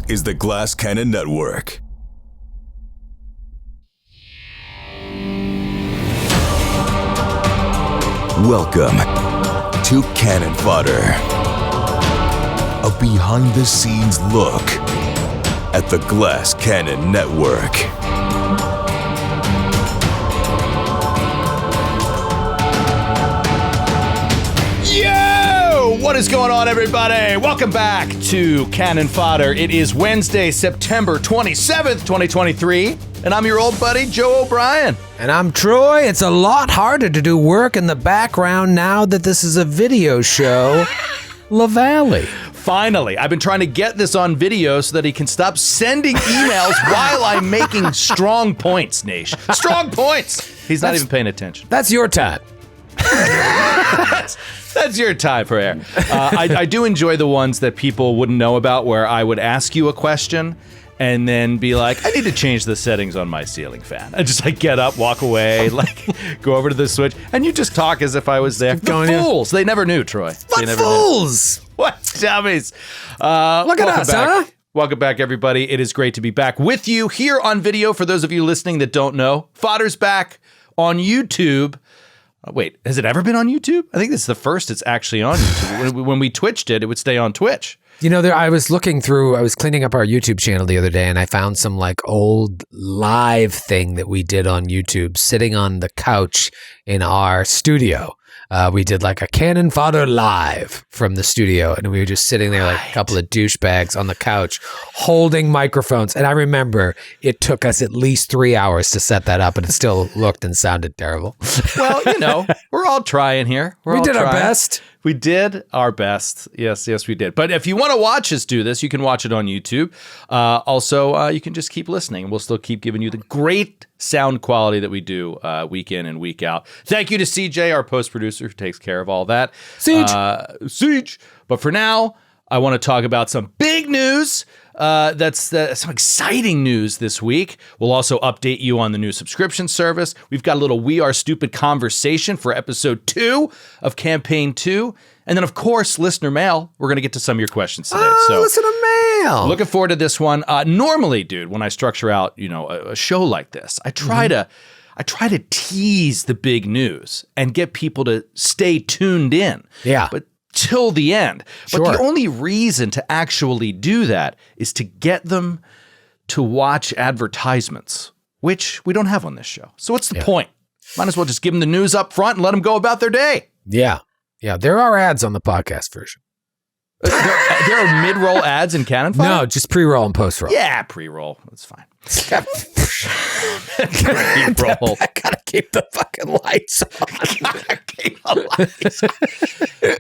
is the Glass Cannon Network. Welcome to Cannon Fodder, a behind-the-scenes look at the Glass Cannon Network. Yo! What is going on, everybody? Welcome back to Cannon Fodder. It is Wednesday, September 27th, 2023, and I'm your old buddy, Joe O'Brien. And I'm Troy. It's a lot harder to do work in the background now that this is a video show. Lavallee. Finally, I've been trying to get this on video so that he can stop sending emails while I'm making strong points, Naish. Strong points! He's not even paying attention. That's your time. That's your time for air. I do enjoy the ones that people wouldn't know about, where I would ask you a question and then be like, I need to change the settings on my ceiling fan. I just get up, walk away, go over to the switch, and you just talk as if I was there. The fools. They never knew, Troy. What fools? What dummies. Look at us, back. huh? Welcome back, everybody. It is great to be back with you here on video. For those of you listening that don't know, Fodder's back on YouTube. Wait, has it ever been on YouTube? I think this is the first it's actually on YouTube. When we Twitched it, it would stay on Twitch. You know, I was cleaning up our YouTube channel the other day, and I found some old live thing that we did on YouTube, sitting on the couch in our studio. We did a Cannon Fodder live from the studio, and we were just sitting there like a couple of douchebags on the couch holding microphones. And I remember it took us at least 3 hours to set that up, and it still looked and sounded terrible. Well, we're all trying here. We did our best. We did our best. Yes, we did. But if you want to watch us do this, you can watch it on YouTube. Also, you can just keep listening, and we'll still keep giving you the great sound quality that we do week in and week out. Thank you to CJ, our post-producer, who takes care of all that. Siege. But for now, I want to talk about some big news. That's some exciting news this week. We'll also update you on the new subscription service. We've got a little We Are Stupid conversation for episode 2 of campaign 2. And then, of course, listener mail. We're going to get to some of your questions today. So listener mail. Looking forward to this one. Normally, dude, when I structure out, a show like this, I try to tease the big news and get people to stay tuned in. Yeah. But till the end. But the only reason to actually do that is to get them to watch advertisements, which we don't have on this show. So what's the point? Might as well just give them the news up front and let them go about their day. Yeah. There are ads on the podcast version. There are mid-roll ads in Cannon Fodder? No, just pre-roll and post-roll. Yeah, pre-roll. That's fine. Pre-roll. I gotta keep the fucking lights on.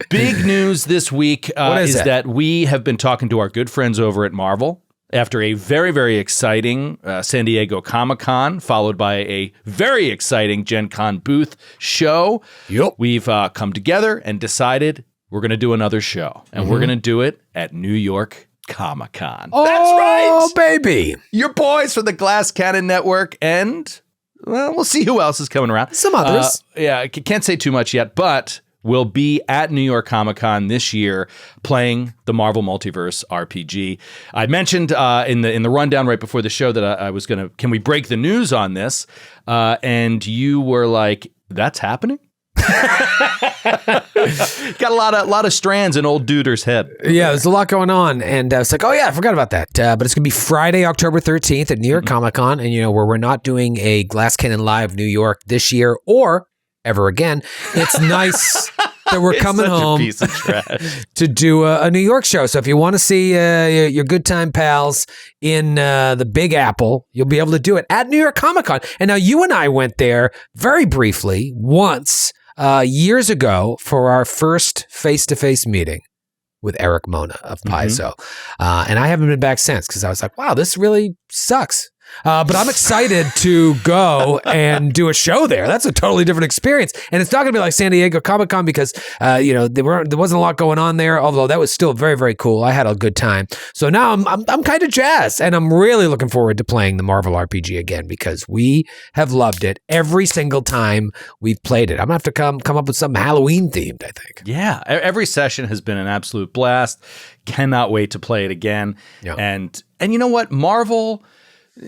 Big news this week is that we have been talking to our good friends over at Marvel after a very, very exciting San Diego Comic-Con, followed by a very exciting Gen Con booth show. Yep. We've come together and decided we're going to do another show, and we're going to do it at New York Comic-Con. Oh, that's right. Oh, baby. Your boys from the Glass Cannon Network, and, well, we'll see who else is coming around. Some others. I can't say too much yet, but we'll be at New York Comic-Con this year playing the Marvel Multiverse RPG. I mentioned in the rundown right before the show that I was going to, can we break the news on this? And you were like, that's happening? Got a lot of strands in old Duder's head. Yeah, there's a lot going on, and it's like, oh yeah, I forgot about that. But it's gonna be Friday, October 13th at New York Comic Con, and where we're not doing a Glass Cannon Live New York this year or ever again. It's nice that we're coming home piece of trash. to do a New York show. So if you want to see your good time pals in the Big Apple, you'll be able to do it at New York Comic Con. And now you and I went there very briefly once. Years ago for our first face-to-face meeting with Eric Mona of Paizo. And I haven't been back since because I was like, wow, this really sucks. But I'm excited to go and do a show there. That's a totally different experience. And it's not going to be like San Diego Comic-Con because, there wasn't a lot going on there, although that was still very, very cool. I had a good time. So now I'm kind of jazzed, and I'm really looking forward to playing the Marvel RPG again because we have loved it every single time we've played it. I'm going to have to come up with something Halloween themed, I think. Yeah. Every session has been an absolute blast. Cannot wait to play it again. Yeah. And you know what? Marvel,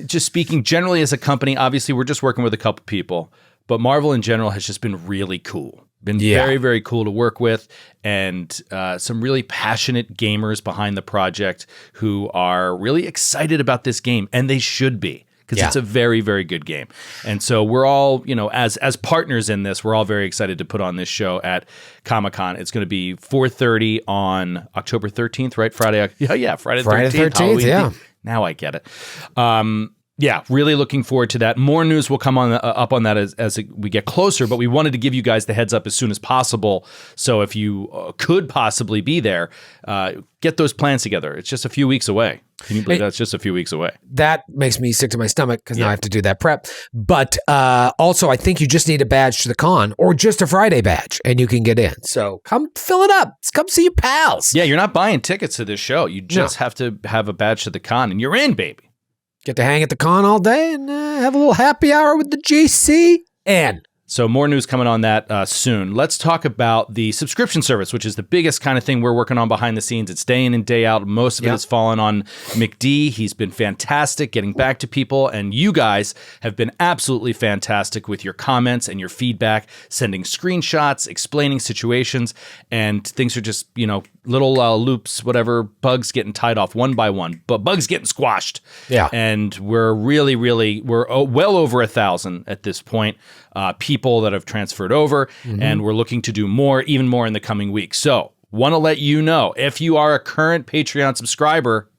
just speaking generally as a company, obviously we're just working with a couple people, but Marvel in general has just been really cool. Been very, very cool to work with, and some really passionate gamers behind the project who are really excited about this game, and they should be. Because it's a very, very good game. And so we're all, as partners in this, we're all very excited to put on this show at Comic-Con. It's going to be 4:30 on October 13th, right? Friday 13th. Friday the 13th, Halloween yeah. theme. Now I get it. Really looking forward to that. More news will come up on that as we get closer, but we wanted to give you guys the heads up as soon as possible. So if you could possibly be there, get those plans together. It's just a few weeks away. Can you believe that's just a few weeks away? That makes me sick to my stomach because now I have to do that prep. But also, I think you just need a badge to the con or just a Friday badge and you can get in. So come fill it up. Come see your pals. Yeah, you're not buying tickets to this show. You just have to have a badge to the con and you're in, baby. Get to hang at the con all day and have a little happy hour with the GCN. So more news coming on that soon. Let's talk about the subscription service, which is the biggest kind of thing we're working on behind the scenes. It's day in and day out. Most of it has fallen on McD. He's been fantastic getting back to people, and you guys have been absolutely fantastic with your comments and your feedback, sending screenshots, explaining situations, and things are just, little loops, whatever, bugs getting tied off one by one, but bugs getting squashed. Yeah. And we're really, we're well over 1,000 at this point. People that have transferred over, and we're looking to do even more in the coming weeks. So want to let you know, if you are a current Patreon subscriber,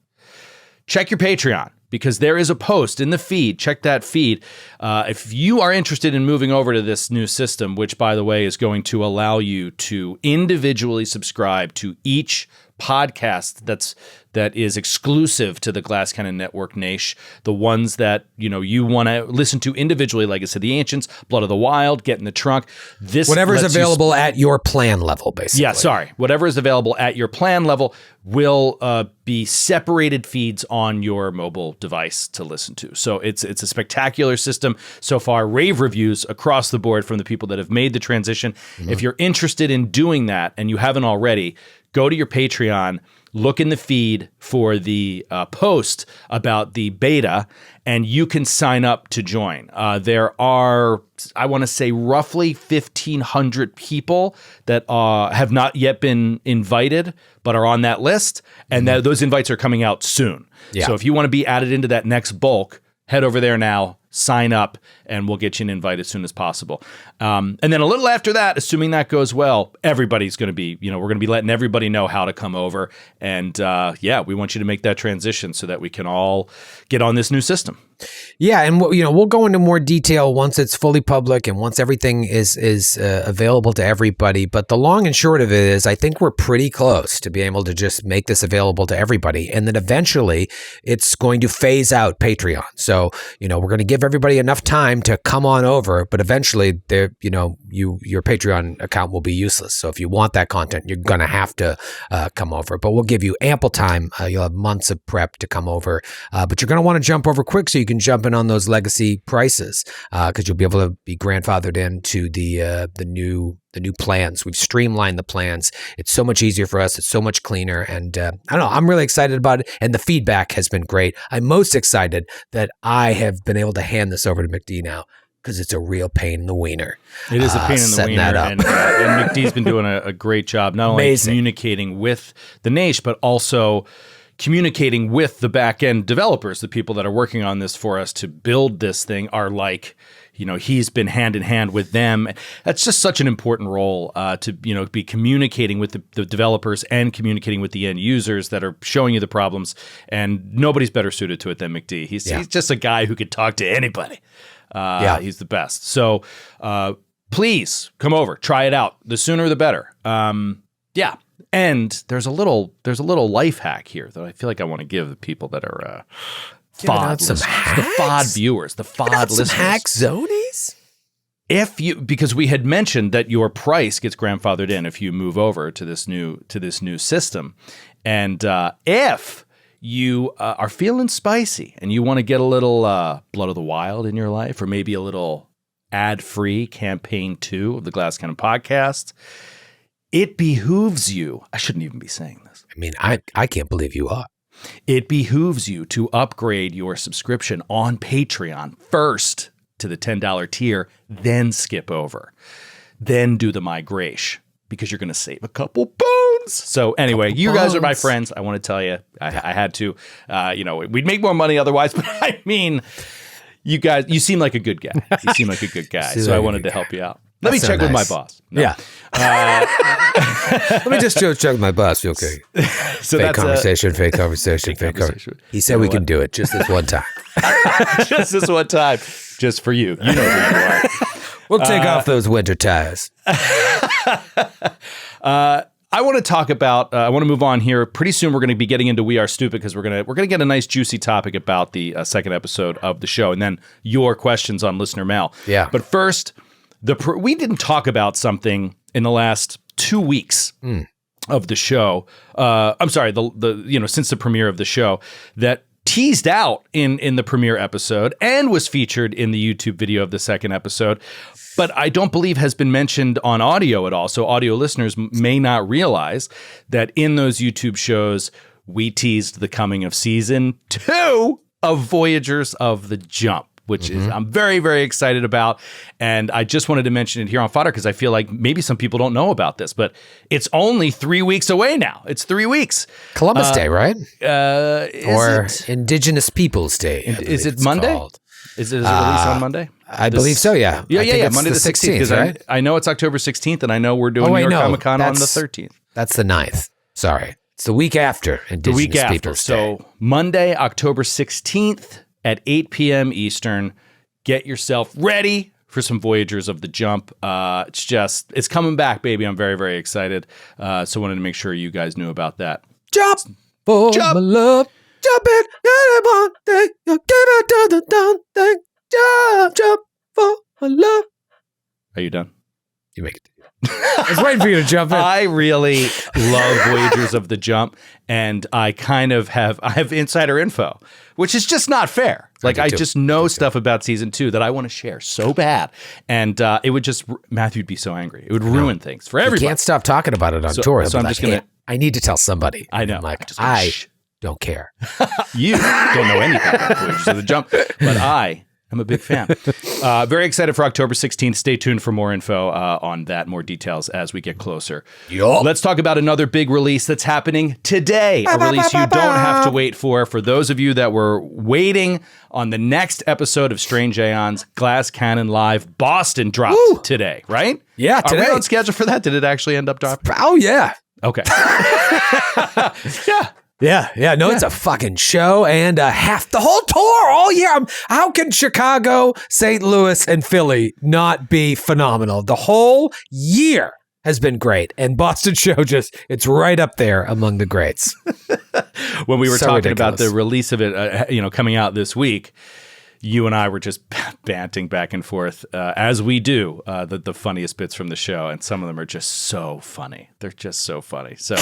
check your Patreon because there is a post in the feed. Check that feed. If you are interested in moving over to this new system, which by the way is going to allow you to individually subscribe to each podcast that is exclusive to the Glass Cannon Network, Naish, the ones that you want to listen to individually, like I said, The Ancients, Blood of the Wild, Get in the Trunk. Whatever is available at your plan level, basically. Yeah, sorry. Whatever is available at your plan level will be separated feeds on your mobile device to listen to. So it's a spectacular system so far. Rave reviews across the board from the people that have made the transition. If you're interested in doing that and you haven't already, go to your Patreon, look in the feed for the post about the beta, and you can sign up to join. There are, I want to say, roughly 1,500 people that have not yet been invited, but are on that list, and those invites are coming out soon. Yeah. So if you want to be added into that next bulk, head over there now, sign up, and we'll get you an invite as soon as possible. And then a little after that, assuming that goes well, everybody's going to be, we're going to be letting everybody know how to come over. And we want you to make that transition so that we can all get on this new system. Yeah, and we'll go into more detail once it's fully public and once everything is available to everybody. But the long and short of it is, I think we're pretty close to being able to just make this available to everybody, and then eventually it's going to phase out Patreon. So we're going to give everybody enough time to come on over, but eventually your Patreon account will be useless. So if you want that content, you're going to have to come over. But we'll give you ample time. You'll have months of prep to come over, but you're going to want to jump over quick so you can jump in on those legacy prices because you'll be able to be grandfathered into the new plans. We've streamlined the plans. It's so much easier for us. It's so much cleaner. And I don't know, I'm really excited about it. And the feedback has been great. I'm most excited that I have been able to hand this over to McD now because it's a real pain in the wiener. It is a pain in the wiener. That up. And McD's been doing a great job, not only communicating with the Naish, but also communicating with the back-end developers. The people that are working on this for us to build this thing are like, he's been hand in hand with them. That's just such an important role to, be communicating with the developers and communicating with the end users that are showing you the problems. And nobody's better suited to it than McD. He's just a guy who could talk to anybody. He's the best. So please come over, try it out. The sooner the better. And there's a little life hack here that I feel like I want to give the people that are FOD some listeners, hacks? the FOD viewers, the FOD listeners. Some hack zonies? Because we had mentioned that your price gets grandfathered in if you move over to this new system, and if you are feeling spicy and you want to get a little Blood of the Wild in your life, or maybe a little ad-free campaign 2 of the Glass Cannon podcast, it behooves you. I shouldn't even be saying this. I mean, I can't believe you are. It behooves you to upgrade your subscription on Patreon first to the $10 tier, then skip over, then do the migration, because you're going to save a couple bones. So anyway, you guys are my friends. I want to tell you, I had to, we'd make more money otherwise, but I mean, you guys, you seem like a good guy. You seem like a good guy. So I wanted to help you out. Let me check with my boss. No. Yeah. Let me just check with my boss. Okay. So fake conversation. He said we can do it just this one time. Just this one time. Just for you. You know who you are. We'll take off those winter tires. I want to talk about. I want to move on here. Pretty soon, we're going to be getting into We Are Stupid, because we're gonna get a nice juicy topic about the second episode of the show, and then your questions on listener mail. Yeah. But first, we didn't talk about something in the last 2 weeks of the show. I'm sorry, since the premiere of the show, that teased out in the premiere episode and was featured in the YouTube video of the second episode, but I don't believe has been mentioned on audio at all. So audio listeners may not realize that in those YouTube shows, we teased the coming of season 2 of Voyagers of the Jump, which is I'm very, very excited about. And I just wanted to mention it here on Fodder because I feel like maybe some people don't know about this, but it's only 3 weeks away now. It's 3 weeks. Columbus Day, right? Or Indigenous Peoples Day. Is it Monday? Called. Is it released on Monday? I believe so, yeah. Yeah. Monday the 16th. Right? I know it's October 16th, and I know we're doing New York Comic Con on the 13th. That's the 9th. Sorry. It's the week after Indigenous Peoples Day. So Monday, October 16th at 8 p.m. Eastern. Get yourself ready for some Voyagers of the Jump. It's coming back, baby. I'm very, very excited. So wanted to make sure you guys knew about that. Jump for my love. Jump it. One thing. You give it to the down thing. Jump for my love. Are you done? You make it. I was waiting for you to jump in. I really love Voyagers of the Jump, and I have insider info, which is just not fair. Like, I just know stuff about season 2 that I want to share so bad, and it would just, Matthew'd be so angry. It would ruin things for everybody. You can't stop talking about it on tour. So I'm just going to... I need to tell somebody. I know. I'm like, I don't care. You don't know anything about Voyagers of the Jump, but I'm a big fan. Very excited for October 16th. Stay tuned for more info on that, more details as we get closer. Yup. Let's talk about another big release that's happening today. A release you don't have to wait for. For those of you that were waiting on the next episode of Strange Aeons, Glass Cannon Live Boston dropped today, right? Yeah, today. Are we on schedule for that? Did it actually end up dropping? Oh, yeah. Okay. Yeah. No, it's a fucking show and half the whole tour all year. How can Chicago, St. Louis, and Philly not be phenomenal? The whole year has been great. And Boston show it's right up there among the greats. When we were So talking ridiculous. about the release of it, coming out this week, you and I were just banting back and forth, as we do, the funniest bits from the show. And some of them are just so funny. They're just so funny. So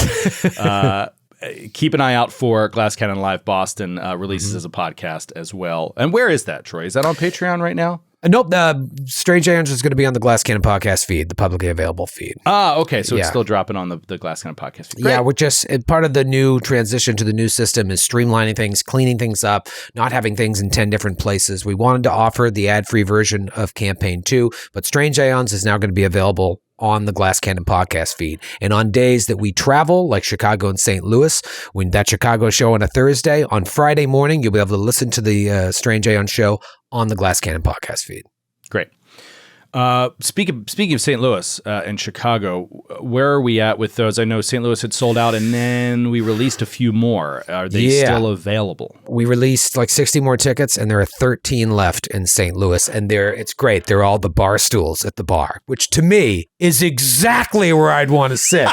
keep an eye out for Glass Cannon Live Boston releases as a podcast as well. And where is that, Troy? Is that on Patreon right now? Nope. Strange Aeons is going to be on the Glass Cannon podcast feed, the publicly available feed. Okay. So it's still dropping on the Glass Cannon podcast feed. Great. Yeah, we're just part of the new transition to the new system is streamlining things, cleaning things up, not having things in 10 different places. We wanted to offer the ad-free version of Campaign 2, but Strange Aeons is now going to be available on the Glass Cannon podcast feed. And on days that we travel, like Chicago and St. Louis, when that Chicago show on a Thursday, on Friday morning, you'll be able to listen to the Strange Aeon show on the Glass Cannon podcast feed. Great. Speaking of St. Louis and Chicago, where are we at with those? I know St. Louis had sold out, and then we released a few more. Are they still available? We released like 60 more tickets, and there are 13 left in St. Louis, and it's great. They're all the bar stools at the bar, which to me is exactly where I'd want to sit.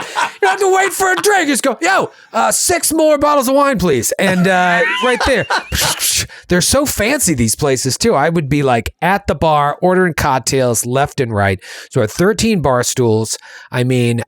have to wait for a drink. Just go, yo, 6 more bottles of wine, please. And right there. They're so fancy, these places, too. I would be like at the bar, ordering cocktails left and right. So at 13 bar stools, I mean,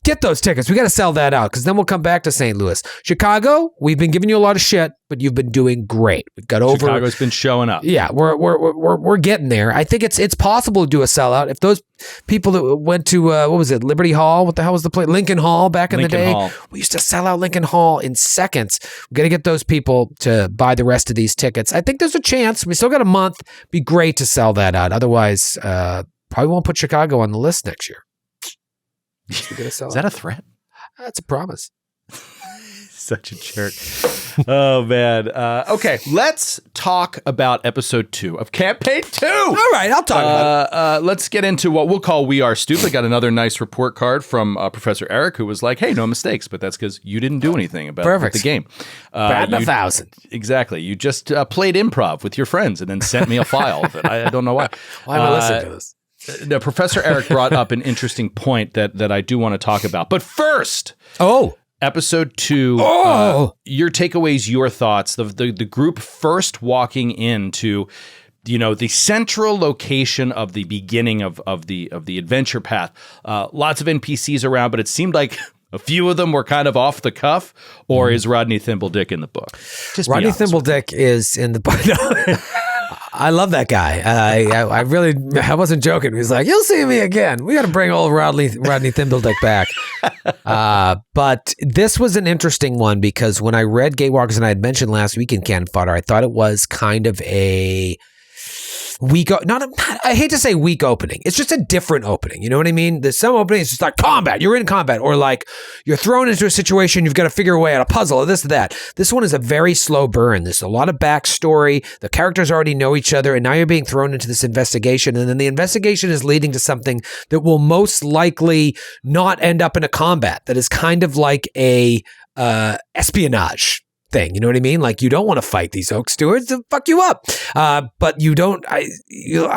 get those tickets. We got to sell that out because then we'll come back to St. Louis. Chicago, we've been giving you a lot of shit, but you've been doing great. We've got over. Chicago's been showing up. Yeah, we're getting there. I think it's possible to do a sellout. If those people that went to what was it, Liberty Hall? What the hell was the place? Lincoln Hall back in the day. Hall. We used to sell out Lincoln Hall in seconds. We got to get those people to buy the rest of these tickets. I think there's a chance. We still got a month. Be great to sell that out. Otherwise, probably won't put Chicago on the list next year. Is that a threat? That's a promise. Such a jerk. Oh, man. Okay, let's talk about episode 2 of campaign 2. All right, I'll talk about it. Let's get into what we'll call We Are Stupid. Got another nice report card from Professor Eric, who was like, hey, no mistakes, but that's because you didn't do anything about the game. Batting 1,000. Exactly. You just played improv with your friends and then sent me a file of it. I don't know why. Why am I listening to this? Now, Professor Eric brought up an interesting point that I do want to talk about. But first, episode 2, your takeaways, your thoughts, the group first walking into, the central location of the beginning of the adventure path. Lots of NPCs around, but it seemed like a few of them were kind of off the cuff. Or is Rodney Thimbledick in the book? Rodney Thimbledick is in the book. I love that guy. I wasn't joking. He was like, you'll see me again. We got to bring old Rodney Thimbledick back. But this was an interesting one because when I read Gatewalkers, and I had mentioned last week in Cannon Fodder, I thought it was kind of a weak, I hate to say weak opening. It's just a different opening. You know what I mean? There's some openings, it's just like combat. You're in combat, or like you're thrown into a situation. You've got to figure a way out, a puzzle, or this or that. This one is a very slow burn. There's a lot of backstory. The characters already know each other, and now you're being thrown into this investigation. And then the investigation is leading to something that will most likely not end up in a combat. That is kind of like a espionage thing. You know what I mean? Like, you don't want to fight these Oak Stewards, they'll fuck you up. But you don't, I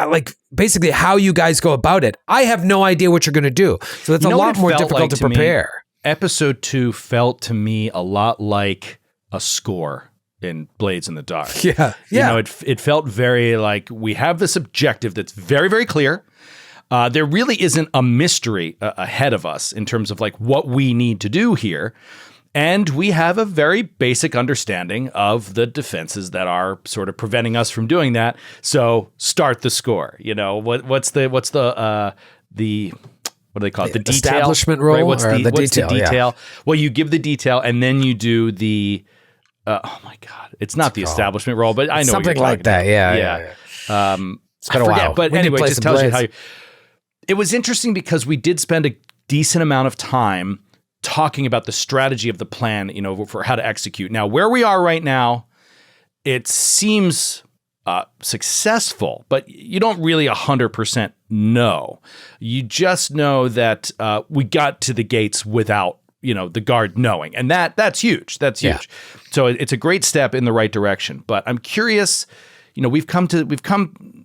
like basically how you guys go about it. I have no idea what you're going to do. So it's a lot more difficult to prepare. Episode 2 felt to me a lot like a score in Blades in the Dark. Yeah. It felt very like we have this objective that's very, very clear. There really isn't a mystery ahead of us in terms of like what we need to do here. And we have a very basic understanding of the defenses that are sort of preventing us from doing that. So start the score. What's the what do they call it? The detail? Establishment role? Right? What's the detail? Yeah. Well, you give the detail and then you do the, oh my God, it's not the establishment role, but I know something like that. Yeah. It's been a while. But anyway, it just tells you how it was interesting because we did spend a decent amount of time talking about the strategy of the plan, for how to execute. Now, where we are right now, it seems successful, but you don't really 100% know. You just know that we got to the gates without, the guard knowing, and that's huge. That's huge. Yeah. So it's a great step in the right direction. But I'm curious. We've come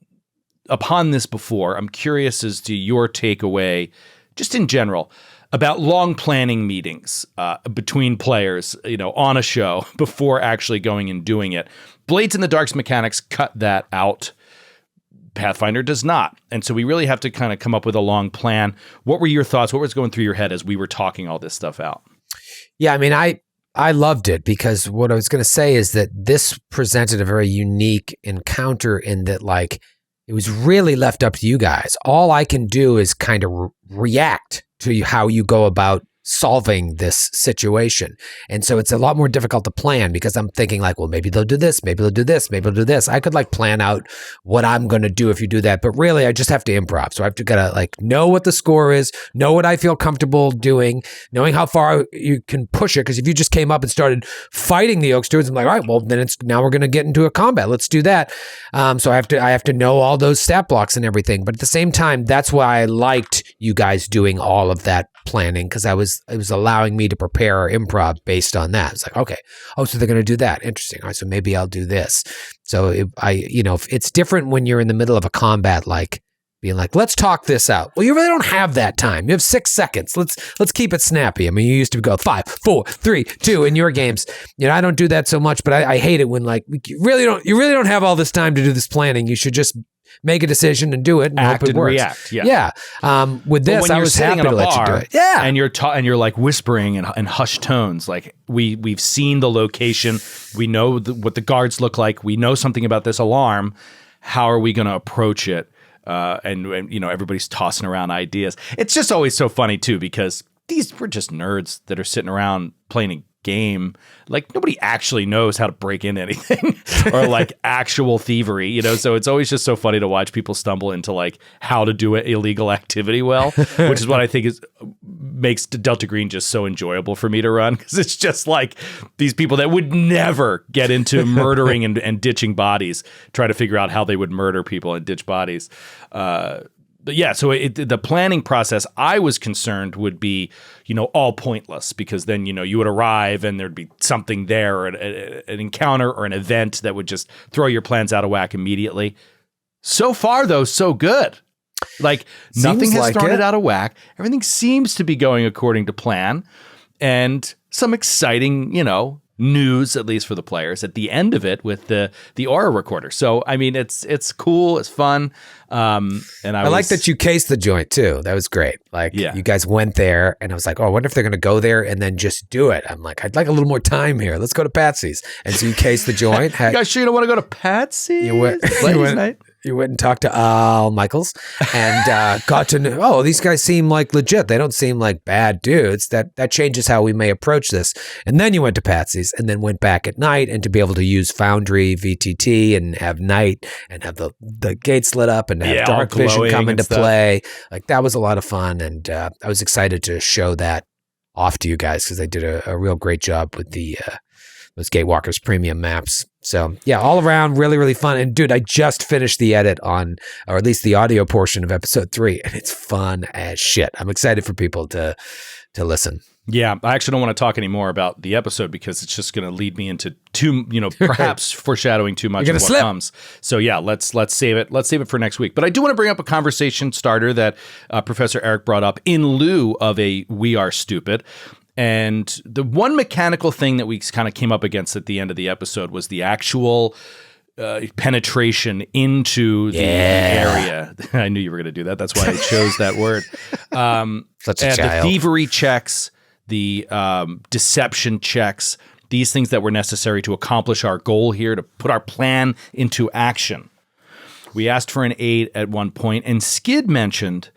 upon this before. I'm curious as to your takeaway, just in general, about long planning meetings between players, on a show before actually going and doing it. Blades in the Dark's mechanics cut that out. Pathfinder does not. And so we really have to kind of come up with a long plan. What were your thoughts? What was going through your head as we were talking all this stuff out? Yeah, I mean, I loved it because what I was going to say is that this presented a very unique encounter in that, like, it was really left up to you guys. All I can do is kind of react to how you go about solving this situation. And so it's a lot more difficult to plan because I'm thinking like, well, maybe they'll do this, maybe they'll do this, maybe they'll do this. I could like plan out what I'm going to do if you do that. But really, I just have to improv. So I have to gotta like know what the score is, know what I feel comfortable doing, knowing how far you can push it. Because if you just came up and started fighting the Oak Stewards, I'm like, all right, well, then now we're going to get into a combat. Let's do that. So I have to know all those stat blocks and everything. But at the same time, that's why I liked you guys doing all of that planning, because it was allowing me to prepare improv based on that. It's like, okay, so they're going to do that. Interesting. All right, so maybe I'll do this. So it's different when you're in the middle of a combat, like being like, let's talk this out. Well, you really don't have that time. You have 6 seconds. Let's keep it snappy. I mean, you used to go 5, 4, 3, 2 in your games. I don't do that so much, but I hate it when like you really don't have all this time to do this planning. You should just make a decision and do it and act hope it and works. react. Yeah. With this, I was happy to let you do it. Yeah. And you're like whispering in hushed tones. Like we've seen the location. We know what the guards look like. We know something about this alarm. How are we going to approach it? And everybody's tossing around ideas. It's just always so funny too, because we're just nerds that are sitting around playing a game. Like nobody actually knows how to break into anything or like actual thievery, so it's always just so funny to watch people stumble into like how to do an illegal activity well, which is what I think makes Delta Green just so enjoyable for me to run, because it's just like these people that would never get into murdering and ditching bodies try to figure out how they would murder people and ditch bodies. But yeah, so the planning process, I was concerned would be, all pointless, because then, you would arrive and there'd be something there, or an encounter or an event that would just throw your plans out of whack immediately. So far, though, so good. Like nothing has thrown it out of whack. Everything seems to be going according to plan, and some exciting, news, at least for the players, at the end of it with the aura recorder. So I mean, it's cool, it's fun, and I like that you cased the joint too. That was great. Like you guys went there, and I was like, oh, I wonder if they're going to go there and then just do it. I'm like, I'd like a little more time here. Let's go to Patsy's. And so you cased the joint. You guys sure you don't want to go to Patsy's? You went and talked to Al Michaels and got to know, oh, these guys seem like legit. They don't seem like bad dudes. That changes how we may approach this. And then you went to Patsy's and then went back at night, and to be able to use Foundry VTT and have night and have the gates lit up and have dark vision come into play. Like that was a lot of fun. And I was excited to show that off to you guys, because they did a real great job with those Gatewalkers premium maps. So yeah, all around really, really fun. And dude, I just finished the edit on, or at least the audio portion of episode 3, and it's fun as shit. I'm excited for people to listen. Yeah, I actually don't want to talk anymore about the episode, because it's just going to lead me into perhaps foreshadowing too much of what comes. So yeah, let's save it. Let's save it for next week. But I do want to bring up a conversation starter that Professor Eric brought up in lieu of a "We Are Stupid." And the one mechanical thing that we kind of came up against at the end of the episode was the actual penetration into the area. I knew you were going to do that. That's why I chose that word. Such a child. The thievery checks, the deception checks, these things that were necessary to accomplish our goal here, to put our plan into action. We asked for an 8 at one point, and Skid mentioned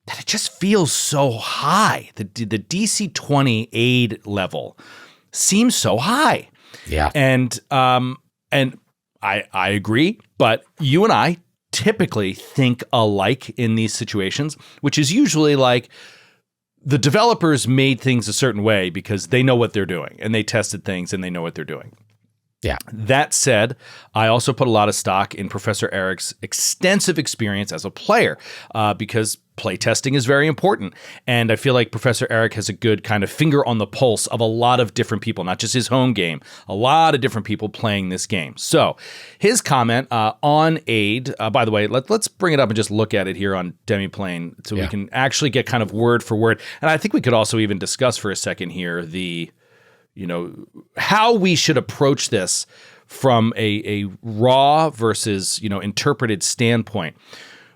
that it just feels so high. The DC 20 aid level seems so high. Yeah. And I agree, but you and I typically think alike in these situations, which is usually like the developers made things a certain way because they know what they're doing, and they tested things and they know what they're doing. Yeah. That said, I also put a lot of stock in Professor Eric's extensive experience as a player, because playtesting is very important. And I feel like Professor Eric has a good kind of finger on the pulse of a lot of different people, not just his home game, a lot of different people playing this game. So his comment on aid, by the way, let's bring it up and just look at it here on Demiplane, so we can actually get kind of word for word. And I think we could also even discuss for a second here how we should approach this from a raw versus, interpreted standpoint.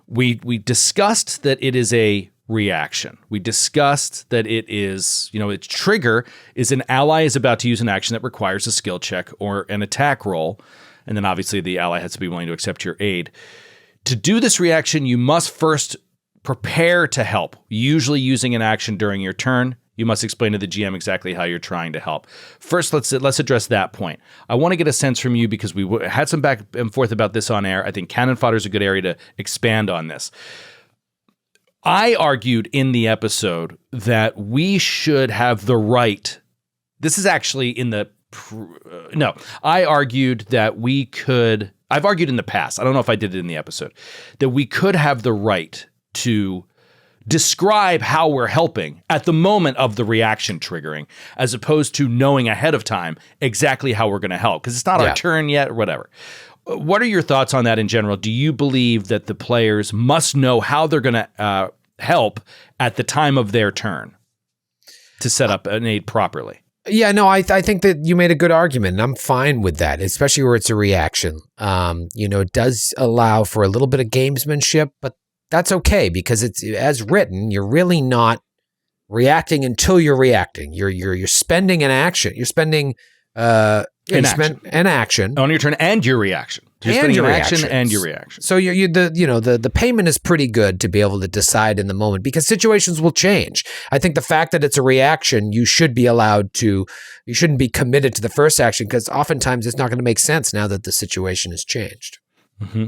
We discussed that it is a reaction. We discussed that it is, its trigger is an ally is about to use an action that requires a skill check or an attack roll. And then obviously the ally has to be willing to accept your aid. To do this reaction, you must first prepare to help, usually using an action during your turn. You must explain to the GM exactly how you're trying to help. First, let's address that point. I want to get a sense from you, because we had some back and forth about this on air. I think Cannon Fodder is a good area to expand on this. I argued in the episode that we should have the right. This is actually in the I argued that we could. I've argued in the past. I don't know if I did it in the episode, that we could have the right to describe how we're helping at the moment of the reaction triggering, as opposed to knowing ahead of time exactly how we're going to help, because it's not our turn yet or whatever. what are your thoughts on that in general? Do you believe that the players must know how they're going to help at the time of their turn to set up an aid properly? Yeah, no, I think that you made a good argument, and I'm fine with that, especially where it's a reaction. It does allow for a little bit of gamesmanship, but that's okay because it's as written. You're really not reacting until you're reacting. You're spending an action. You're spending an action on your turn and your reaction. You're spending an action and your reaction. So the payment is pretty good to be able to decide in the moment because situations will change. I think the fact that it's a reaction, you shouldn't be committed to the first action because oftentimes it's not going to make sense now that the situation has changed. Mm-hmm.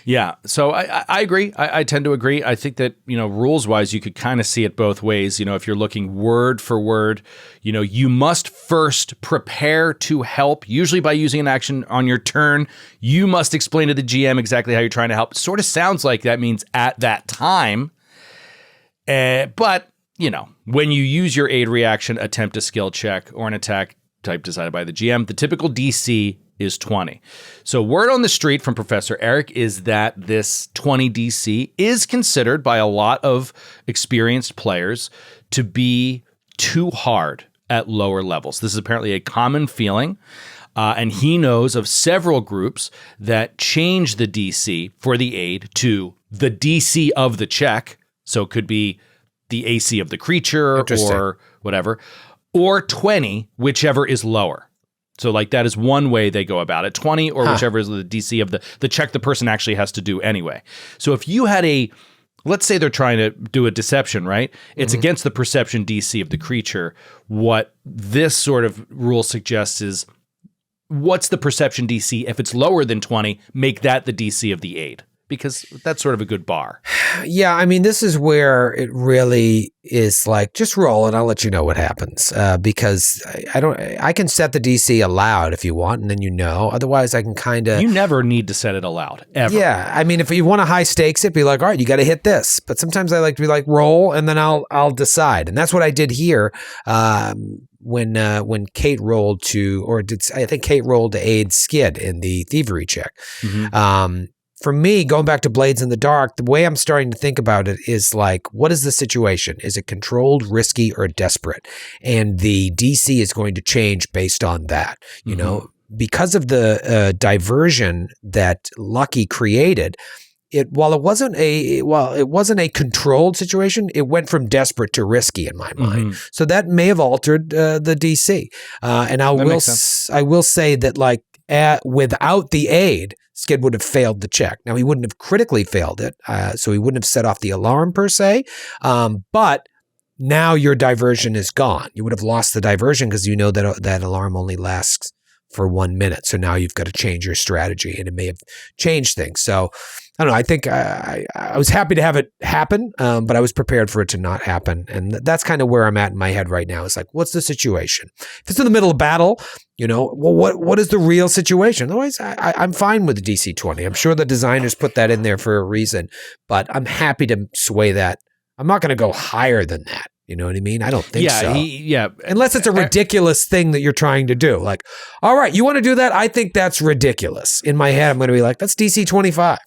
Yeah. So I agree. I tend to agree. I think that, rules wise, you could kind of see it both ways. If you're looking word for word, you must first prepare to help, usually by using an action on your turn. You must explain to the GM exactly how you're trying to help. It sort of sounds like that means at that time. But, when you use your aid reaction, attempt a skill check or an attack type decided by the GM, the typical DC is 20. So word on the street from Professor Eric is that this 20 DC is considered by a lot of experienced players to be too hard at lower levels. This is apparently a common feeling, and he knows of several groups that change the DC for the aid to the DC of the check. So it could be the AC of the creature or whatever, or 20, whichever is lower. So that is one way they go about it, 20 or whichever is the DC of the check the person actually has to do anyway. So if you had let's say they're trying to do a deception, right? It's against the perception DC of the creature. What this sort of rule suggests is what's the perception DC? If it's lower than 20, make that the DC of the aid. Because that's sort of a good bar. Yeah, this is where it really is just roll and I'll let you know what happens. Because I can set the DC aloud if you want, and then Otherwise, I can kind of. You never need to set it aloud ever. Yeah, if you want to high stakes it, be all right, you got to hit this. But sometimes I like to be roll, and then I'll decide, and that's what I did here. When Kate rolled I think Kate rolled to aid Skid in the thievery check. Mm-hmm. For me, going back to Blades in the Dark, the way I'm starting to think about it is what is the situation? Is it controlled, risky, or desperate? And the DC is going to change based on that. Because of the diversion that Lucky created, it wasn't a controlled situation. It went from desperate to risky in my mind. Mm-hmm. So that may have altered the DC. And I will say that without the aid, Skid would have failed the check. Now, he wouldn't have critically failed it, so he wouldn't have set off the alarm per se, but now your diversion is gone. You would have lost the diversion because that alarm only lasts for 1 minute. So now you've got to change your strategy, and it may have changed things. So I don't know. I think I was happy to have it happen, but I was prepared for it to not happen. And that's kind of where I'm at in my head right now. It's what's the situation? If it's in the middle of battle, what is the real situation? Otherwise, I'm fine with the DC 20. I'm sure the designers put that in there for a reason, but I'm happy to sway that. I'm not going to go higher than that. You know what I mean? I don't think so. Unless it's a ridiculous thing that you're trying to do. All right, you want to do that? I think that's ridiculous. In my head, I'm going to be that's DC 25.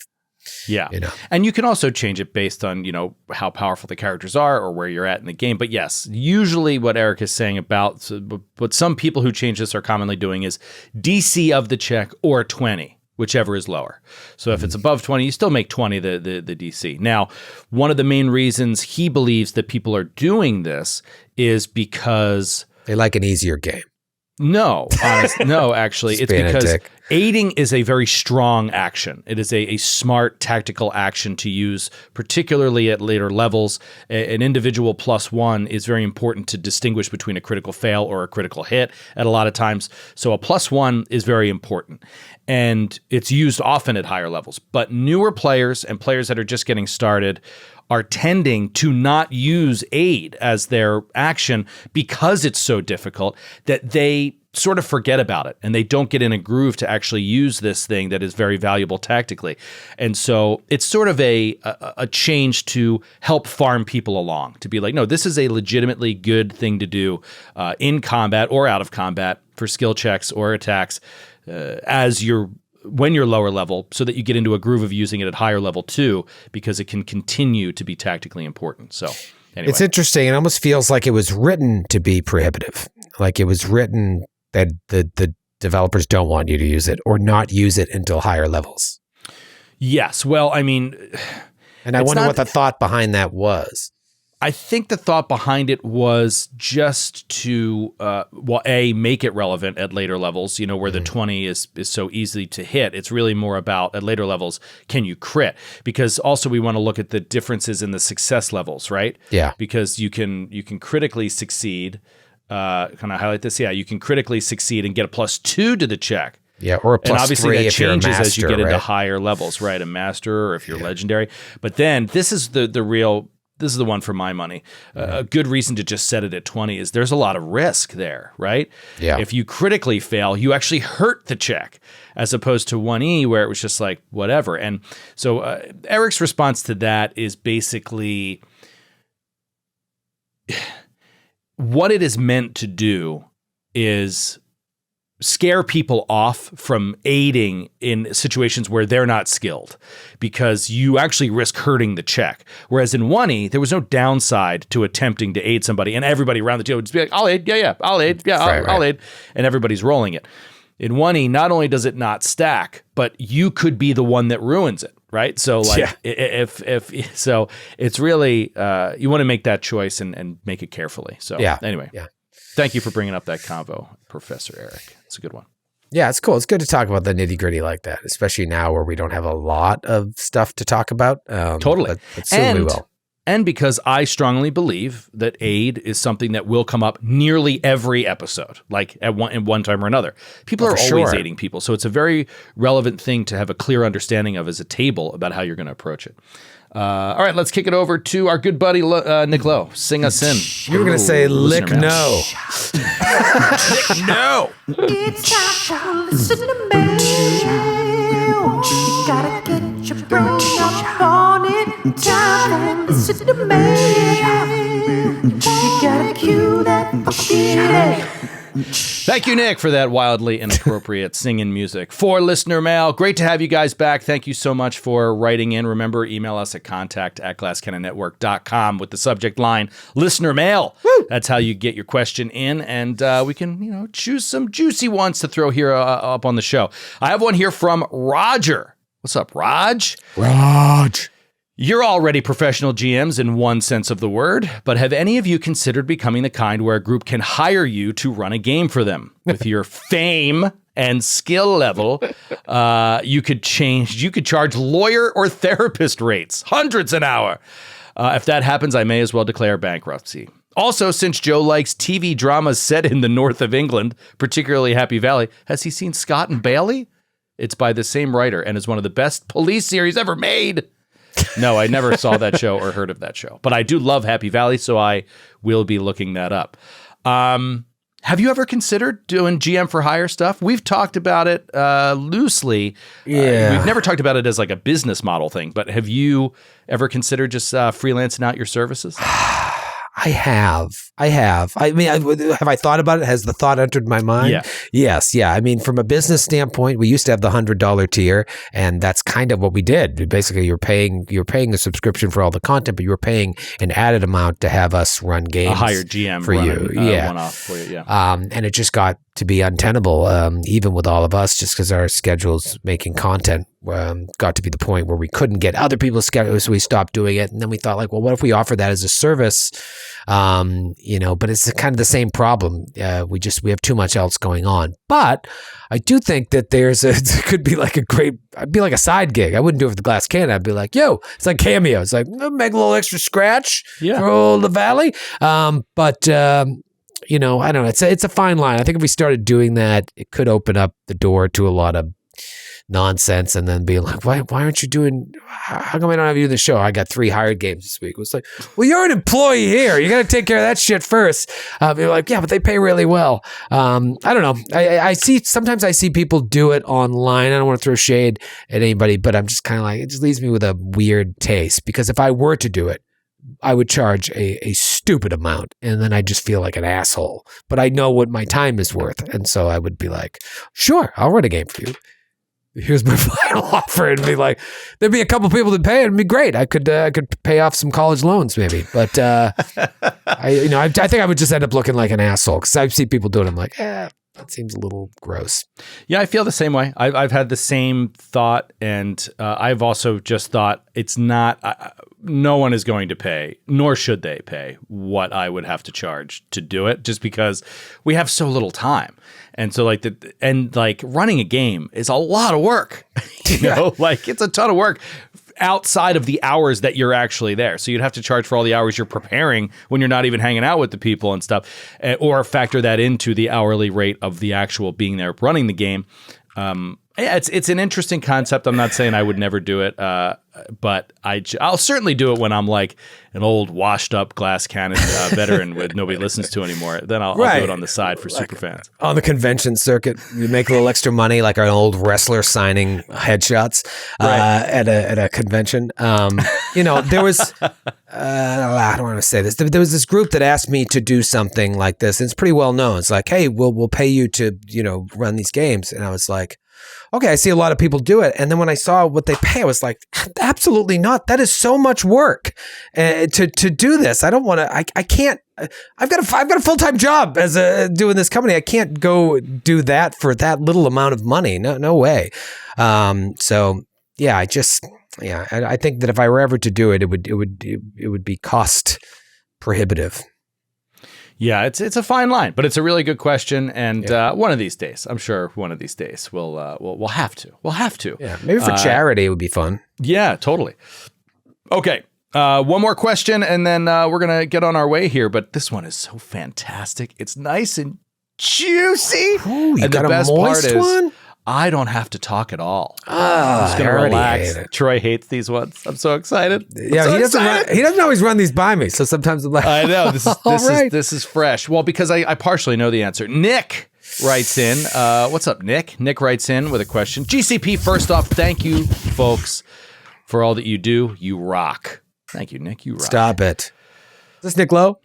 Yeah. And you can also change it based on, how powerful the characters are or where you're at in the game. But yes, usually what Eric is saying about what some people who change this are commonly doing is DC of the check or 20. Whichever is lower. So if it's above 20, you still make 20 the DC. Now, one of the main reasons he believes that people are doing this is because they like an easier game. No, actually, it's because aiding is a very strong action. It is a smart tactical action to use, particularly at later levels. An individual +1 is very important to distinguish between a critical fail or a critical hit at a lot of times. So a +1 is very important, and it's used often at higher levels. But newer players and players that are just getting started are tending to not use aid as their action because it's so difficult that they sort of forget about it and they don't get in a groove to actually use this thing that is very valuable tactically. And so it's sort of a change to help farm people along, to be no, this is a legitimately good thing to do in combat or out of combat for skill checks or attacks as you're when you're lower level so that you get into a groove of using it at higher level too, because it can continue to be tactically important. So anyway. It's interesting. It almost feels like it was written to be prohibitive. Like it was written that the developers don't want you to use it or not use it until higher levels. Yes. Well, I mean... And I wonder what the thought behind that was. I think the thought behind it was just to, make it relevant at later levels, where the 20 is so easy to hit. It's really more about, at later levels, can you crit? Because also we want to look at the differences in the success levels, right? Yeah. Because you can critically succeed. Can I highlight this? Yeah, you can critically succeed and get a +2 to the check. Yeah, or a +3 and obviously that if you're a changes master, as you get into right? higher levels, right? A master, or if you're legendary. But then this is the real... This is the one for my money. A good reason to just set it at 20 is there's a lot of risk there, right? Yeah. If you critically fail, you actually hurt the check, as opposed to 1E where it was just like whatever. And so Eric's response to that is basically what it is meant to do is scare people off from aiding in situations where they're not skilled, because you actually risk hurting the check. Whereas in 1E, there was no downside to attempting to aid somebody, and everybody around the table would just be like, I'll aid, I'll aid, I'll aid, and everybody's rolling it. In 1E, not only does it not stack, but you could be the one that ruins it, right? So if so, it's really, you want to make that choice and make it carefully. So anyway. Yeah. Thank you for bringing up that convo, Professor Eric. It's a good one. Yeah, it's cool. It's good to talk about the nitty-gritty like that, especially now where we don't have a lot of stuff to talk about. Totally. But soon we will. And because I strongly believe that aid is something that will come up nearly every episode, like at one time or another. People are always aiding people, so it's a very relevant thing to have a clear understanding of as a table about how you're going to approach it. All right, let's kick it over to our good buddy Nick Lowe. Sing us in. You were going to say lick no. Lick no. It's time to listen to mail. You gotta get your brain up on it. Time to listen to mail. You gotta cue that fucking. Thank you, Nick, for that wildly inappropriate singing music. For listener mail, great to have you guys back. Thank you so much for writing in. Remember, email us at contact@glasscannonnetwork.com with the subject line, listener mail. Woo! That's how you get your question in, and we can, choose some juicy ones to throw here up on the show. I have one here from Roger. What's up, Raj? Raj. You're already professional GMs in one sense of the word, but have any of you considered becoming the kind where a group can hire you to run a game for them? With your fame and skill level, you could charge lawyer or therapist rates, hundreds an hour. If that happens, I may as well declare bankruptcy. Also, since Joe likes TV dramas set in the north of England, particularly Happy Valley, has he seen Scott and Bailey? It's by the same writer and is one of the best police series ever made. No, I never saw that show or heard of that show, but I do love Happy Valley, so I will be looking that up. Have you ever considered doing GM for hire stuff? We've talked about it loosely. Yeah. We've never talked about it as like a business model thing, but have you ever considered just freelancing out your services? I have. I mean, have I thought about it? Has the thought entered my mind? Yeah. Yes. Yeah. I mean, from a business standpoint, we used to have the $100 tier, and that's kind of what we did. Basically, you're paying a subscription for all the content, but you were paying an added amount to have us run games. A hired GM for you. One off for you. Yeah. And it just got to be untenable, even with all of us, just because our schedules making content got to be the point where we couldn't get other people's schedules, so we stopped doing it. And then we thought, like, well, what if we offer that as a service? But it's kind of the same problem. We have too much else going on. But I do think that it could be like I'd be like a side gig. I wouldn't do it for the Glass Cannon. I'd be like, yo, it's like Cameo. It's like, make a little extra scratch for old Lavallee. I don't know. It's a fine line. I think if we started doing that, it could open up the door to a lot of nonsense, and then be like, why aren't you doing, how come I don't have you in the show? I got 3 hired games this week. It was like, well, you're an employee here. You got to take care of that shit first. You're like, yeah, but they pay really well. I don't know. Sometimes I see people do it online. I don't want to throw shade at anybody, but I'm just kind of like, it just leaves me with a weird taste, because if I were to do it, I would charge a stupid amount, and then I just feel like an asshole. But I know what my time is worth, and so I would be like, sure, I'll run a game for you. here's my final offer, and be like, there'd be a couple people to pay. It'd be great. I could pay off some college loans maybe, but I think I would just end up looking like an asshole because I see people doing it. I'm like, that seems a little gross. Yeah, I feel the same way. I've had the same thought, and I've also just thought it's not. No one is going to pay, nor should they pay, what I would have to charge to do it, just because we have so little time. And so, running a game is a lot of work. It's a ton of work outside of the hours that you're actually there. So you'd have to charge for all the hours you're preparing when you're not even hanging out with the people and stuff, or factor that into the hourly rate of the actual being there running the game. It's an interesting concept. I'm not saying I would never do it, but I'll certainly do it when I'm like an old washed up glass cannon veteran with nobody listens to anymore. Then I'll do it on the side for super fans. On the convention circuit, you make a little extra money, like an old wrestler signing headshots at a convention. There was I don't want to say this. There was this group that asked me to do something like this. And it's pretty well known. It's like, hey, we'll pay you to run these games, and I was like, okay, I see a lot of people do it. And then when I saw what they pay, I was like, absolutely not. That is so much work to do this. I don't want to, I can't, I've got a full-time job as doing this company. I can't go do that for that little amount of money. No way. I think that if I were ever to do it, it would be cost prohibitive. Yeah, it's a fine line, but it's a really good question, and one of these days, I'm sure we'll have to. We'll have to. Yeah, maybe for charity it would be fun. Yeah, totally. Okay, one more question, and then we're gonna get on our way here. But this one is so fantastic. It's nice and juicy. Ooh, you and got the best a moist part is, one? I don't have to talk at all. I'm just gonna relax. Troy hates these ones. I'm so excited. He doesn't always run these by me, so sometimes I'm like, I know this is fresh. Well, because I partially know the answer. Nick writes in. What's up, Nick? Nick writes in with a question. GCP, first off, thank you, folks, for all that you do. You rock. Thank you, Nick. You rock. Stop it. Is this Nick Lowe?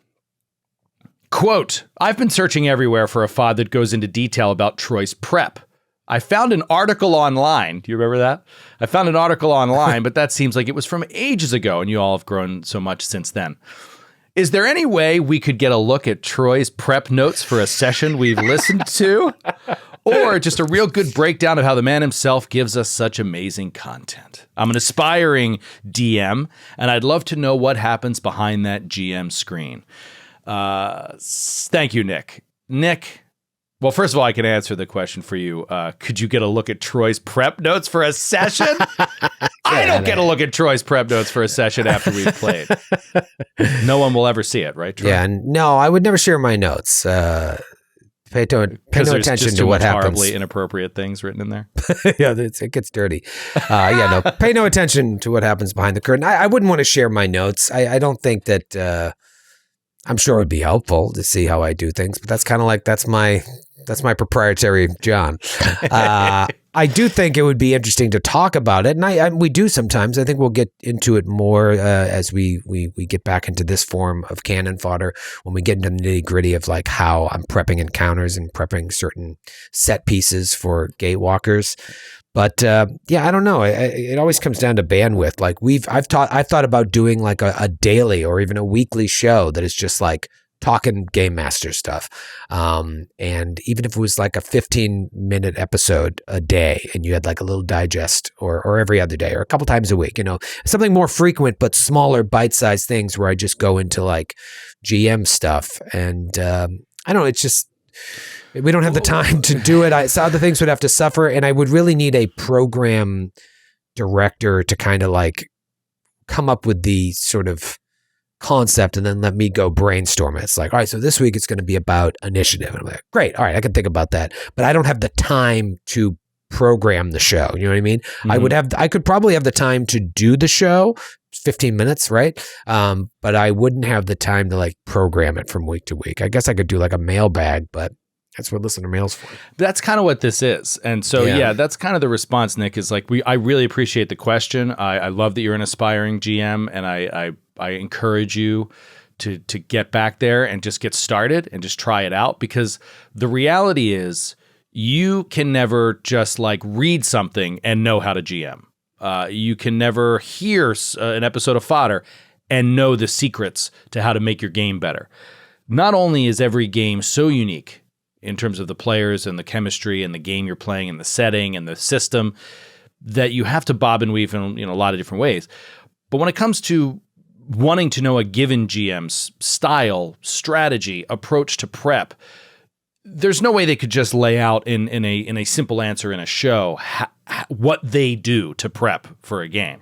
Quote, I've been searching everywhere for a FOD that goes into detail about Troy's prep. I found an article online. Do you remember that? I found an article online, but that seems like it was from ages ago, and you all have grown so much since then. Is there any way we could get a look at Troy's prep notes for a session we've listened to? Or just a real good breakdown of how the man himself gives us such amazing content? I'm an aspiring DM, and I'd love to know what happens behind that GM screen. Thank you, Nick. Nick, well, first of all, I can answer the question for you. Could you get a look at Troy's prep notes for a session? I don't get a look at Troy's prep notes for a session after we've played. No one will ever see it, right, Troy? Yeah, no, I would never share my notes. Pay no attention to what happens. Horribly inappropriate things written in there. Yeah, it gets dirty. Pay no attention to what happens behind the curtain. I wouldn't want to share my notes. I don't think that. I'm sure it would be helpful to see how I do things, but that's kind of like that's my proprietary John. I do think it would be interesting to talk about it, and we do sometimes. I think we'll get into it more as we get back into this form of canon fodder, when we get into the nitty-gritty of like how I'm prepping encounters and prepping certain set pieces for Gatewalkers. But I don't know. It always comes down to bandwidth. Like I've thought about doing like a daily or even a weekly show that is just like talking Game Master stuff. And even if it was like a 15-minute episode a day and you had like a little digest or every other day or a couple times a week, something more frequent but smaller bite-sized things where I just go into like GM stuff. And I don't know, it's just, we don't have the time to do it. So other things would have to suffer, and I would really need a program director to kind of like come up with the sort of concept and then let me go brainstorm it. It's like, all right, so this week it's going to be about initiative. And I'm like, great. All right, I can think about that. But I don't have the time to program the show. You know what I mean? Mm-hmm. I could probably have the time to do the show, 15 minutes, right? But I wouldn't have the time to like program it from week to week. I guess I could do like a mailbag, but that's what listener mail's for. That's kind of what this is. And so, that's kind of the response, Nick, is like, I really appreciate the question. I love that you're an aspiring GM, and I encourage you to get back there and just get started and just try it out, because the reality is you can never just like read something and know how to GM. You can never hear an episode of Fodder and know the secrets to how to make your game better. Not only is every game so unique in terms of the players and the chemistry and the game you're playing and the setting and the system that you have to bob and weave in a lot of different ways. But when it comes to wanting to know a given GM's style, strategy, approach to prep, there's no way they could just lay out in a simple answer in a show what they do to prep for a game.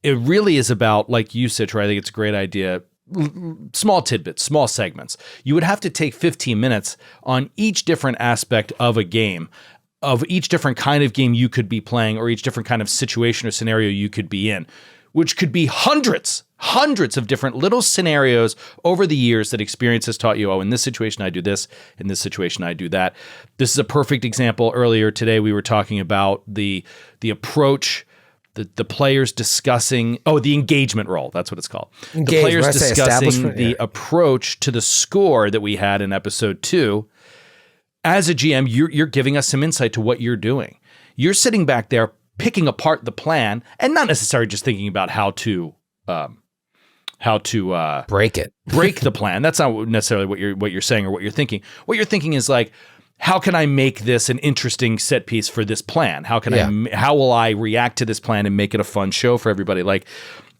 It really is about, like you said, Troy, I think it's a great idea, small tidbits, small segments. You would have to take 15 minutes on each different aspect of a game, of each different kind of game you could be playing or each different kind of situation or scenario you could be in, which could be hundreds of different little scenarios over the years that experience has taught you, oh, in this situation I do this, in this situation I do that. This is a perfect example. Earlier today we were talking about the approach, the players discussing, the engagement roll, that's what it's called. The players discussing the approach to the score that we had in episode 2. As a GM, you're giving us some insight to what you're doing. You're sitting back there picking apart the plan and not necessarily just thinking about how to break the plan. That's not necessarily what you're saying or what you're thinking. What you're thinking is like, how can I make this an interesting set piece for this plan? How will I react to this plan and make it a fun show for everybody? Like,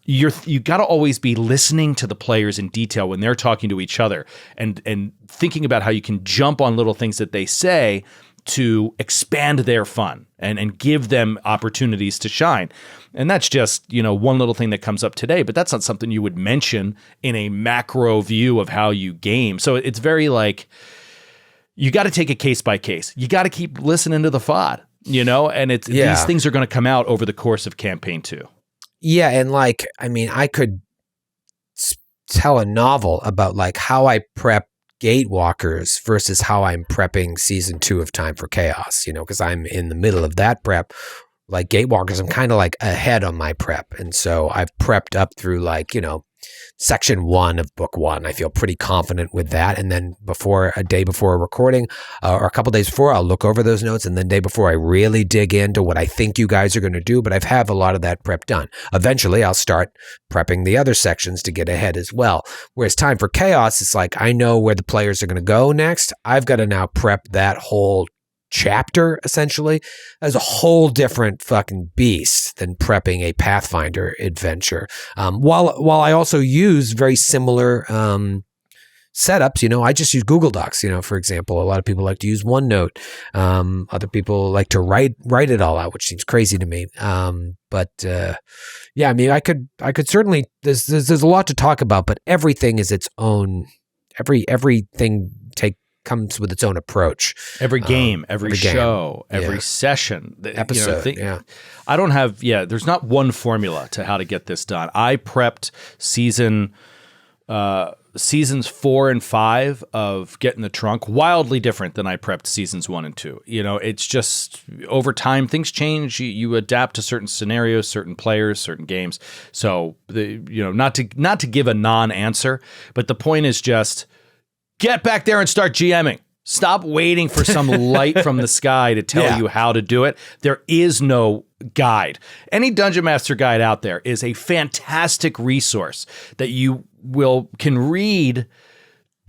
you got to always be listening to the players in detail when they're talking to each other and thinking about how you can jump on little things that they say to expand their fun and give them opportunities to shine. And that's just, one little thing that comes up today, but that's not something you would mention in a macro view of how you game. So it's very like, you got to take it case by case. You got to keep listening to the FOD, and these things are going to come out over the course of campaign 2. Yeah. And I could tell a novel about like how I prep Gatewalkers versus how I'm prepping season 2 of Time for Chaos, because I'm in the middle of that prep. Like Gatewalkers, I'm kind of like ahead on my prep. And so I've prepped up through section 1 of book 1. I feel pretty confident with that. And then a day before a recording or a couple days before, I'll look over those notes. And then day before, I really dig into what I think you guys are going to do. But I've have a lot of that prep done. Eventually, I'll start prepping the other sections to get ahead as well. Whereas Time for Chaos, it's like I know where the players are going to go next. I've got to now prep that whole chapter, essentially, as a whole different fucking beast than prepping a Pathfinder adventure. While I also use very similar setups, I just use Google Docs, for example. A lot of people like to use OneNote. Other people like to write it all out, which seems crazy to me. I could certainly, there's a lot to talk about, but everything is its own, everything comes with its own approach. Every game, every show, every session, episode. I don't have, there's not one formula to how to get this done. I prepped seasons 4 and 5 of Get in the Trunk wildly different than I prepped seasons 1 and 2. It's just over time, things change. You adapt to certain scenarios, certain players, certain games. So, not to give a non-answer, but the point is just, get back there and start GMing. Stop waiting for some light from the sky to tell you how to do it. There is no guide. Any Dungeon Master guide out there is a fantastic resource that you can read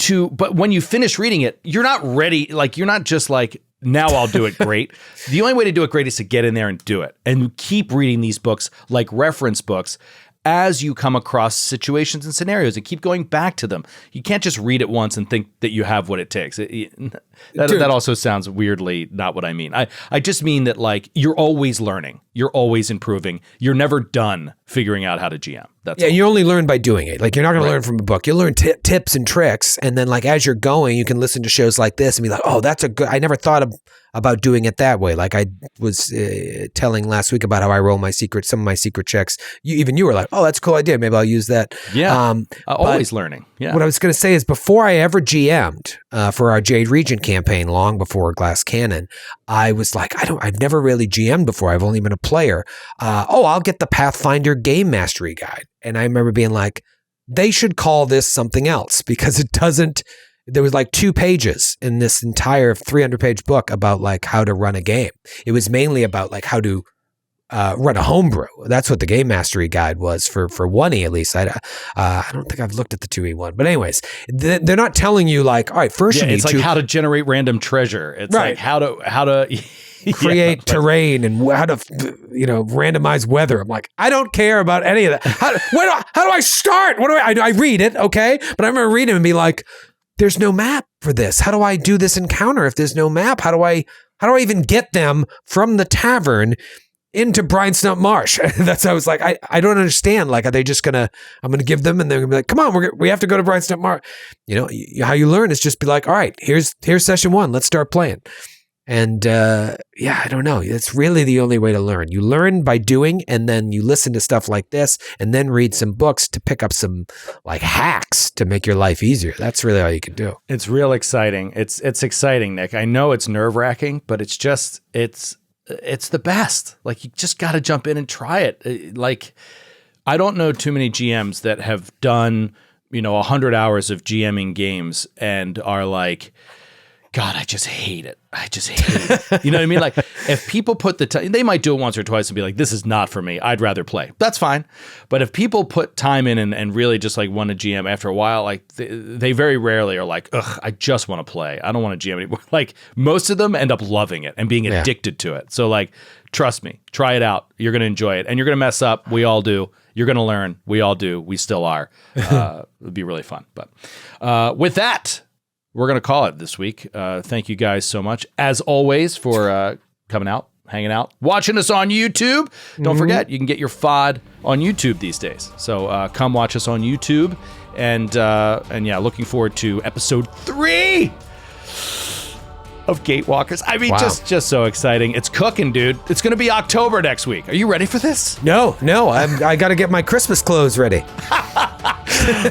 but when you finish reading it, you're not ready. Like, you're not just like, now I'll do it great. The only way to do it great is to get in there and do it and keep reading these books like reference books as you come across situations and scenarios and keep going back to them. You can't just read it once and think that you have what it takes. That also sounds weirdly not what I mean. I just mean that, like, you're always learning. You're always improving. You're never done figuring out how to GM. That's all. You only learn by doing it. Like, you're not going to learn from a book. You'll learn tips and tricks. And then, like, as you're going, you can listen to shows like this and be like, oh, that's I never thought about doing it that way. Like I was telling last week about how I roll some of my secret checks. You were like, oh, that's a cool idea. Maybe I'll use that. Yeah. Always learning. Yeah. What I was going to say is, before I ever GM'd for our Jade Regent campaign, long before Glass Cannon, I was like, I've never really GM'd before. I've only been a player. I'll get the Pathfinder Game Mastery Guide. And I remember being like, they should call this something else because it doesn't there was like 2 pages in this entire 300-page book about like how to run a game. It was mainly about like how to run a homebrew. That's what the game mastery guide was for 1E at least. I don't think I've looked at the 2E one, but anyways, they're not telling you like, all right, first you need it's like how to generate random treasure. It's Right. like how to create terrain and how to randomize weather. I'm like, I don't care about any of that. How do I start? What do I read it, okay? But I remember reading it and be like, there's no map for this. How do I do this encounter if there's no map? How do I even get them from the tavern into Brian Stump Marsh? I was like, I don't understand. Like, are they just I'm gonna give them and they're gonna be like, come on, we have to go to Brian Stump Marsh. How you learn is just be like, all right, here's session 1. Let's start playing. And I don't know. It's really the only way to learn. You learn by doing, and then you listen to stuff like this, and then read some books to pick up some like hacks to make your life easier. That's really all you can do. It's real exciting. It's exciting, Nick. I know it's nerve-wracking, but it's the best. Like, you just got to jump in and try it. Like, I don't know too many GMs that have done, 100 hours of GMing games and are like, God, I just hate it. You know what I mean? Like, if people put the time, they might do it once or twice and be like, this is not for me. I'd rather play. That's fine. But if people put time in and really just like want to GM after a while, like they very rarely are like, ugh, I just want to play. I don't want to GM anymore. Like, most of them end up loving it and being addicted to it. So like, trust me, try it out. You're going to enjoy it. And you're going to mess up. We all do. You're going to learn. We all do. We still are. It'd be really fun. But with that, we're going to call it this week. Thank you guys so much, as always, for coming out, hanging out, watching us on YouTube. Don't forget, you can get your FOD on YouTube these days. So come watch us on YouTube. And looking forward to episode 3 of Gatewalkers. I mean, Wow. just so exciting. It's cooking, dude. It's going to be October next week. Are you ready for this? No, I got to get my Christmas clothes ready.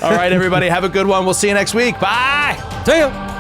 All right, everybody, have a good one. We'll see you next week. Bye. See ya.